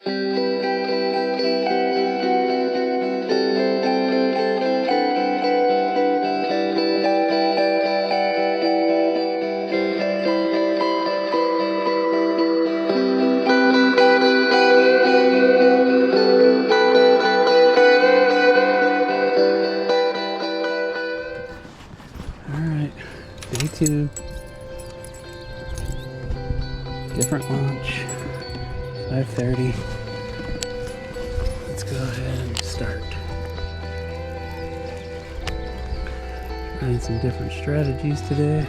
Day 2, different launch, 5:30. Let's go ahead and start. Trying some different strategies today.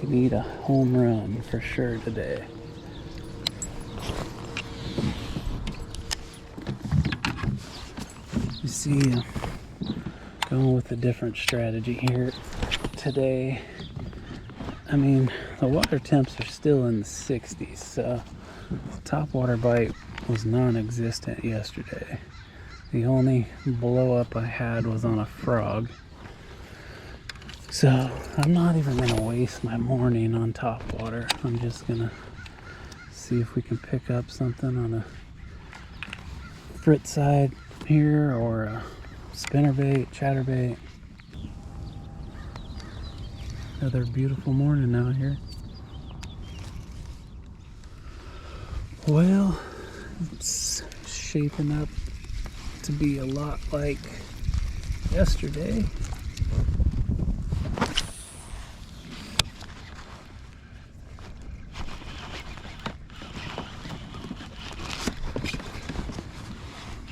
We need a home run for sure today. You see, going with a different strategy here today. I mean, the water temps are still in the 60s, so the top water bite was non-existent yesterday. The only blow up I had was on a frog. So I'm not even gonna waste my morning on top water. I'm just gonna see if we can pick up something on a frit side here or a spinnerbait, chatterbait. Another beautiful morning out here. Well, it's shaping up to be a lot like yesterday.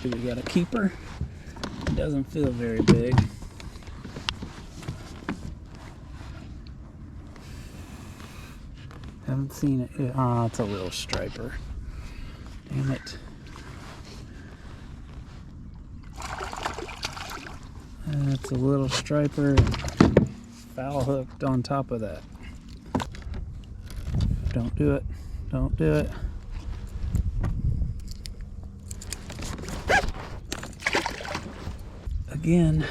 We got a keeper. It doesn't feel very big. Haven't seen it. Ah, it's a little striper. Damn it. It's a little striper, foul hooked on top of that. Don't do it. Don't do it. Again,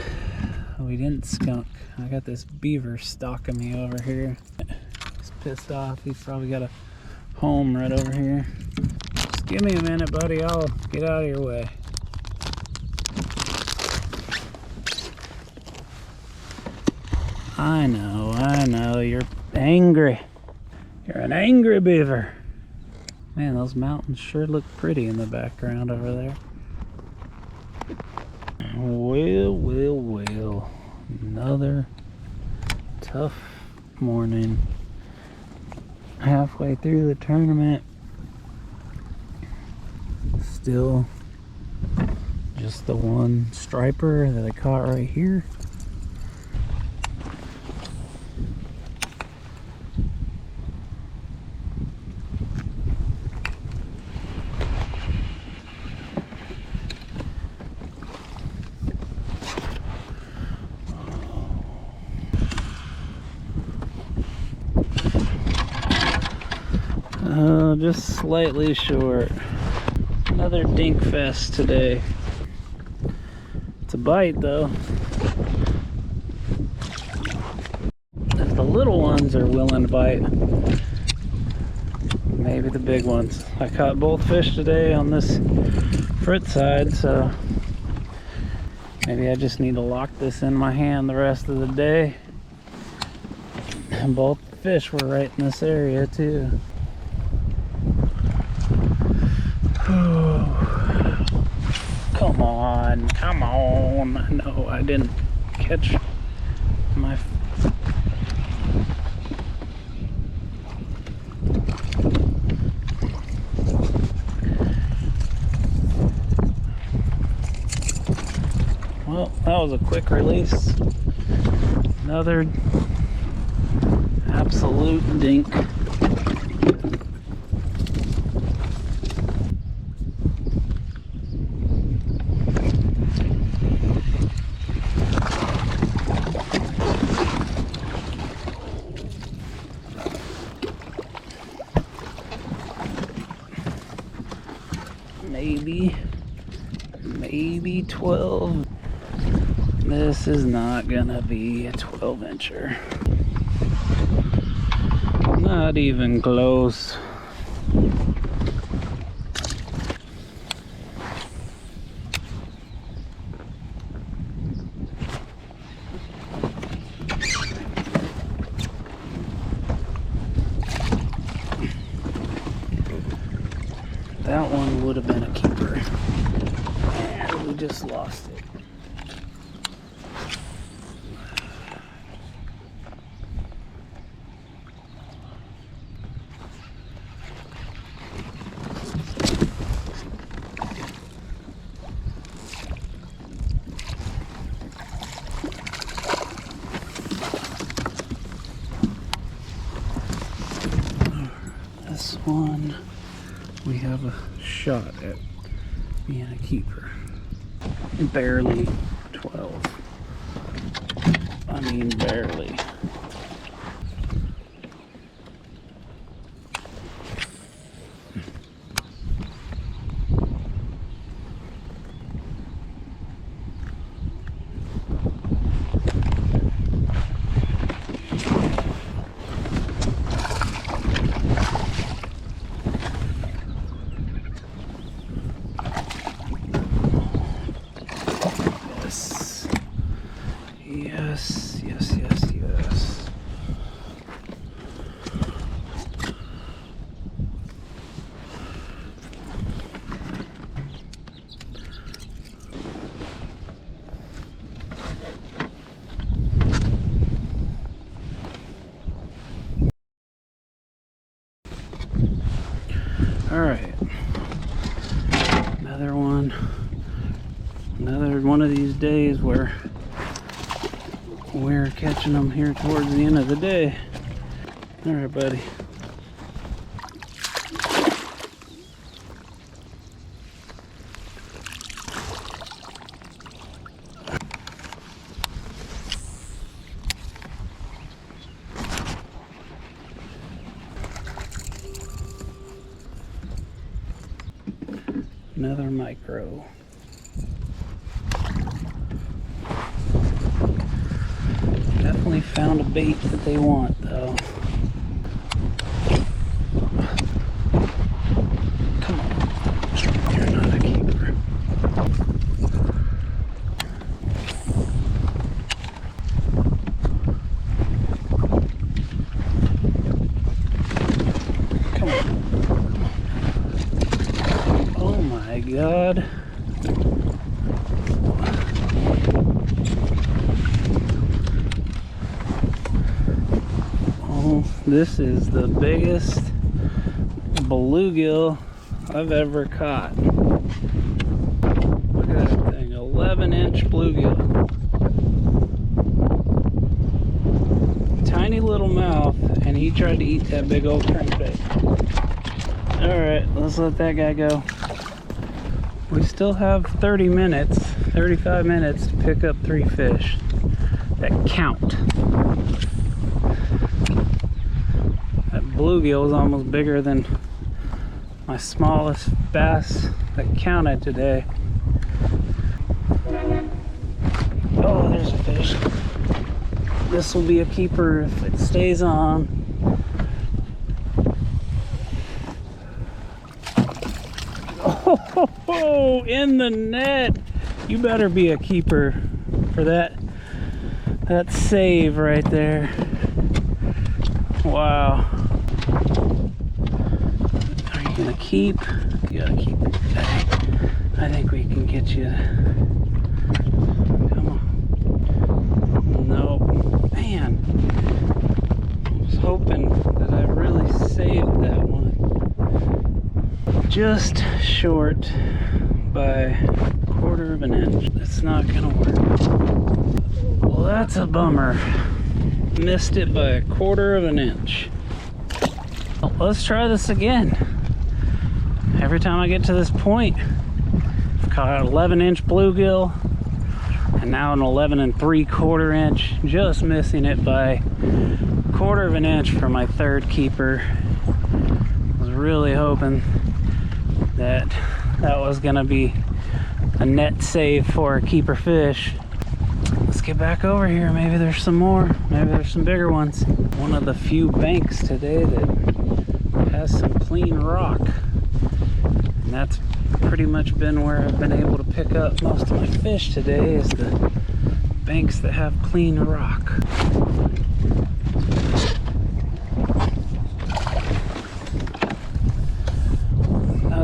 we didn't skunk. I got this beaver stalking me over here. He's pissed off. He's probably got a home right over here. Just give me a minute, buddy. I'll get out of your way. I know. You're angry. You're an angry beaver. Man, those mountains sure look pretty in the background over there. Well. Another tough morning. Halfway through the tournament. Still just the one striper that I caught right here. Just slightly short. Another dink fest today. It's a bite though. If the little ones are willing to bite, maybe the big ones. I caught both fish today on this frit side, so maybe I just need to lock this in my hand the rest of the day. And both fish were right in this area too. Come on. No, I didn't catch my... Well, that was a quick release. Another absolute dink. Maybe 12. This is not gonna be a 12-incher. Not even close. That one would have been a keeper. And we just lost it. This one, we have a shot at being a keeper. Barely 12. I mean, barely. Yes, yes, yes, yes. All right. Another one. Another one of these days where we're catching them here towards the end of the day. All right, buddy. Another micro. Definitely found a bait that they want, though. Come on. You're not a keeper. Come on. Oh my God. This is the biggest bluegill I've ever caught. Look at that thing, 11-inch bluegill. Tiny little mouth, and he tried to eat that big old crankbait. Alright, let's let that guy go. We still have 35 minutes to pick up 3 fish that count. Bluegill is almost bigger than my smallest bass that counted today. Oh, there's a fish. This will be a keeper if it stays on. Oh, in the net. You better be a keeper for that save right there. Wow. Gonna keep. You gotta keep it. I think we can get you. Come on. No. Man. I was hoping that I really saved that one. Just short by 1/4 of an inch. That's not gonna work. Well, that's a bummer. Missed it by 1/4 of an inch. Well, let's try this again. Every time I get to this point, I've caught an 11-inch bluegill and now an 11 3/4 inch, just missing it by 1/4 of an inch for my 3rd keeper. I was really hoping that was gonna be a net save for a keeper fish. Let's get back over here. Maybe there's some more. Maybe there's some bigger ones. One of the few banks today that has some clean rock. And that's pretty much been where I've been able to pick up most of my fish today, is the banks that have clean rock.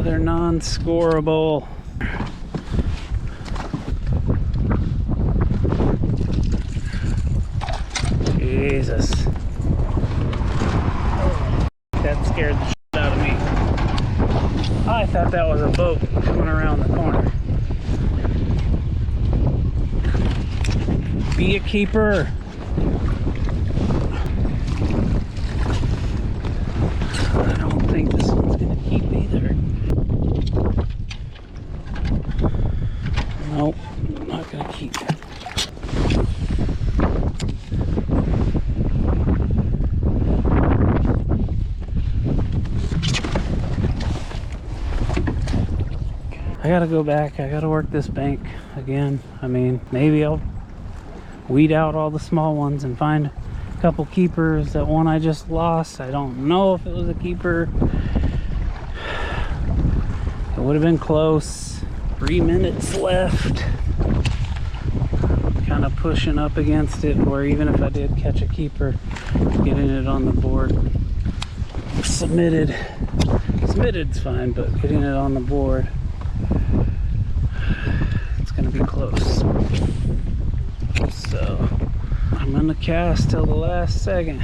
Another non-scoreable. Jesus. That scared the shit out of me. I thought that was a boat coming around the corner. Be a keeper. I don't think this one's gonna keep either. Nope, not gonna keep. I gotta go back. I gotta work this bank again. I mean, maybe I'll weed out all the small ones and find a couple keepers. That one I just lost, I don't know if it was a keeper. It would have been close. 3 minutes left. Kind of pushing up against it, where even if I did catch a keeper, getting it on the board. Submitted's fine, but getting it on the board, it's gonna be close. So I'm gonna cast till the last second.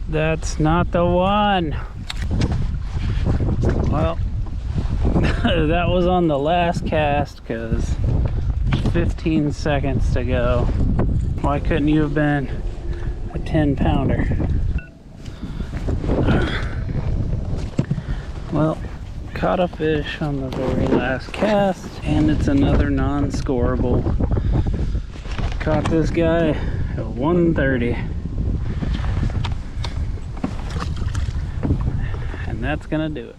That's not the one. Well, that was on the last cast because 15 seconds to go. Why couldn't you have been a 10-pounder? Well, caught a fish on the very last cast, and it's another non-scoreable. Caught this guy at 130. And that's gonna do it.